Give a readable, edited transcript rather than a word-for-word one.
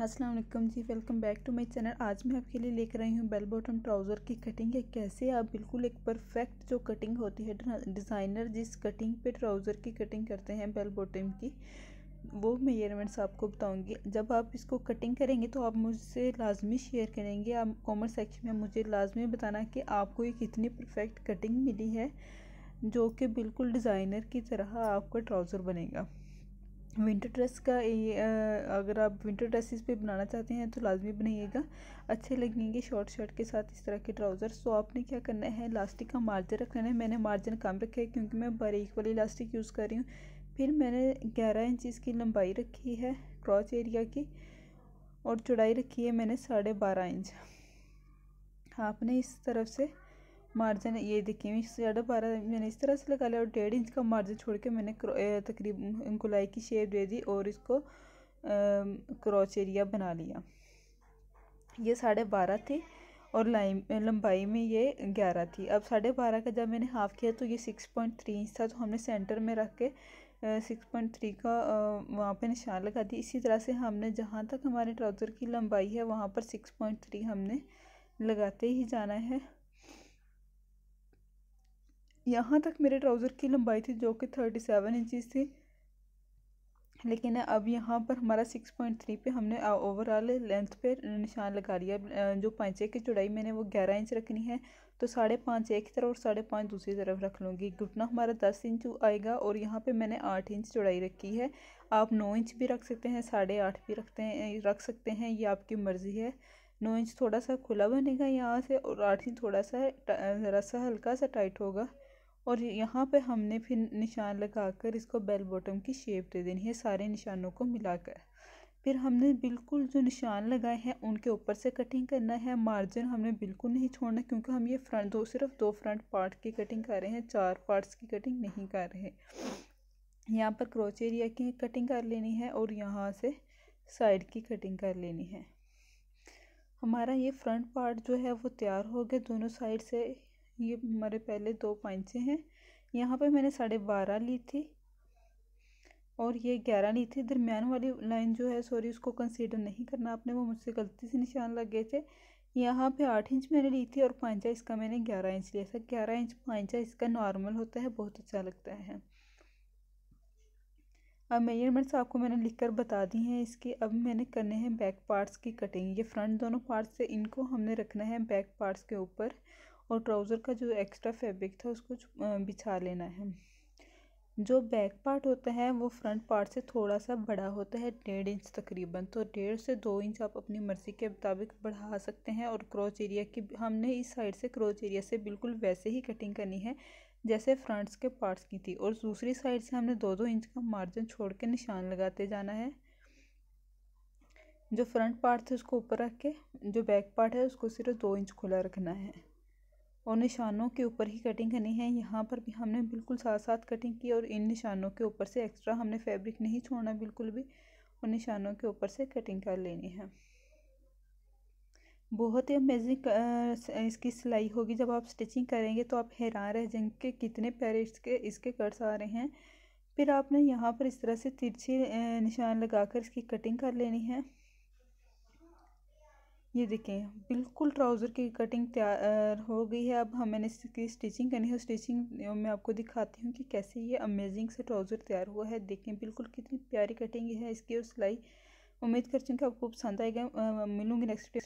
अस्सलाम वालेकुम जी, welcome back to my channel. आज मैं आपके लिए लेकर आई हूँ बेल बॉटम ट्राउज़र की कटिंग है। कैसे आप बिल्कुल एक परफेक्ट जो कटिंग होती है, डिज़ाइनर जिस कटिंग पे ट्राउज़र की कटिंग करते हैं बेल बॉटम की, वो मेजरमेंट्स आपको बताऊंगी। जब आप इसको कटिंग करेंगे तो आप मुझसे लाजमी शेयर करेंगे। आप कमेंट सेक्शन में मुझे लाजमी बताना कि आपको ये कितनी परफेक्ट कटिंग मिली है, जो कि बिल्कुल डिज़ाइनर की तरह आपका ट्राउज़र बनेगा। विंटर ड्रेस का ये अगर आप विंटर ड्रेसेस पे बनाना चाहते हैं तो लाजमी बनाइएगा, अच्छे लगेंगे शॉर्ट शर्ट के साथ इस तरह के ट्राउज़र्स। तो आपने क्या करना है, इलास्टिक का मार्जिन रखना है। मैंने मार्जिन कम रखा है क्योंकि मैं बारीक वाली इलास्टिक यूज़ कर रही हूँ। फिर मैंने 11 इंच इसकी लंबाई रखी है क्रॉच एरिया की, और चौड़ाई रखी है मैंने 12.5 इंच। आपने इस तरफ से मार्जिन ये देखिए 12.5 मैंने इस तरह से लगा लिया, और 1.5 इंच का मार्जिन छोड़ के मैंने तकरीबन गोलाई की शेप दे दी और इसको क्रॉच एरिया बना लिया। ये 12.5 थी और लंबाई में ये 11 थी। अब 12.5 का जब मैंने हाफ़ किया तो ये 6.3 इंच था, तो हमने सेंटर में रख के 6.3 का वहाँ पे निशान लगा दी। इसी तरह से हमने जहाँ तक हमारे ट्राउज़र की लंबाई है वहाँ पर 6.3 हमने लगाते ही जाना है। यहाँ तक मेरे ट्राउज़र की लंबाई थी जो कि 37 इंचज़ थी, लेकिन अब यहाँ पर हमारा 6.3 पे हमने ओवरऑल लेंथ पे निशान लगा लिया। जो पांचे की चौड़ाई मैंने वो 11 इंच रखनी है, तो 5.5 एक तरफ और 5.5 दूसरी तरफ रख लूँगी। घुटना हमारा 10 इंच आएगा और यहाँ पे मैंने 8 इंच चौड़ाई रखी है। आप 9 इंच भी रख सकते हैं, 8.5 भी रख सकते हैं, ये आपकी मर्ज़ी है। 9 इंच थोड़ा सा खुला बनेगा यहाँ से, और 8 इंच थोड़ा सा ज़रा सा हल्का सा टाइट होगा। और यहाँ पे हमने फिर निशान लगाकर इसको बेल बॉटम की शेप दे देनी है सारे निशानों को मिलाकर। फिर हमने बिल्कुल जो निशान लगाए हैं उनके ऊपर से कटिंग करना है। मार्जिन हमने बिल्कुल नहीं छोड़ना, क्योंकि हम ये सिर्फ दो फ्रंट पार्ट की कटिंग कर रहे हैं, 4 पार्ट्स की कटिंग नहीं कर रहे। यहाँ पर क्रोच एरिया की कटिंग कर लेनी है और यहाँ से साइड की कटिंग कर लेनी है। हमारा ये फ्रंट पार्ट जो है वो तैयार हो गया दोनों साइड से। ये हमारे पहले 2 पांचे हैं। यहाँ पे मैंने 12.5 ली थी और ये 11 ली थी। दरमियान वाली लाइन जो है, सॉरी, उसको कंसीडर नहीं करना आपने, वो मुझसे गलती से निशान लग गए थे। यहाँ पे 8 इंच मैंने ली थी और पांचा इसका मैंने 11 इंच लिया था। 11 इंच पांचा इसका नॉर्मल होता है, बहुत अच्छा लगता है। अब मेजरमेंट्स आपको मैंने लिखकर बता दी हैं इसकी। अब मैंने करने हैं बैक पार्ट्स की कटिंग। ये फ्रंट दोनों पार्ट्स से इनको हमने रखना है बैक पार्ट्स के ऊपर, और ट्राउज़र का जो एक्स्ट्रा फैब्रिक था उसको बिछा लेना है। जो बैक पार्ट होता है वो फ्रंट पार्ट से थोड़ा सा बड़ा होता है, 1.5 इंच तकरीबन। तो 1.5 से 2 इंच आप अपनी मर्ज़ी के मुताबिक बढ़ा सकते हैं। और क्रॉच एरिया की हमने इस साइड से क्रॉच एरिया से बिल्कुल वैसे ही कटिंग करनी है जैसे फ्रंट्स के पार्ट्स की थी, और दूसरी साइड से हमने 2-2 इंच का मार्जिन छोड़ के निशान लगाते जाना है। जो फ्रंट पार्ट थे उसको ऊपर रख के जो बैक पार्ट है उसको सिर्फ 2 इंच खुला रखना है, और निशानों के ऊपर ही कटिंग करनी है। यहाँ पर भी हमने बिल्कुल साथ साथ कटिंग की, और इन निशानों के ऊपर से एक्स्ट्रा हमने फैब्रिक नहीं छोड़ना बिल्कुल भी, और निशानों के ऊपर से कटिंग कर लेनी है। बहुत ही अमेजिंग इसकी सिलाई होगी। जब आप स्टिचिंग करेंगे तो आप हैरान रह जाएंगे कि कितने प्यारे इसके कट्स आ रहे हैं। फिर आपने यहाँ पर इस तरह से तिरछी निशान लगाकर इसकी कटिंग कर लेनी है। ये देखें, बिल्कुल ट्राउज़र की कटिंग तैयार हो गई है। अब मैंने इसकी स्टिचिंग करनी है। स्टिचिंग मैं आपको दिखाती हूँ कि कैसे ये अमेजिंग से ट्राउज़र तैयार हुआ है। देखें बिल्कुल कितनी प्यारी कटिंग है इसकी और सिलाई। उम्मीद करती हूँ कि आपको पसंद आएगा। मिलूँगी नेक्स्ट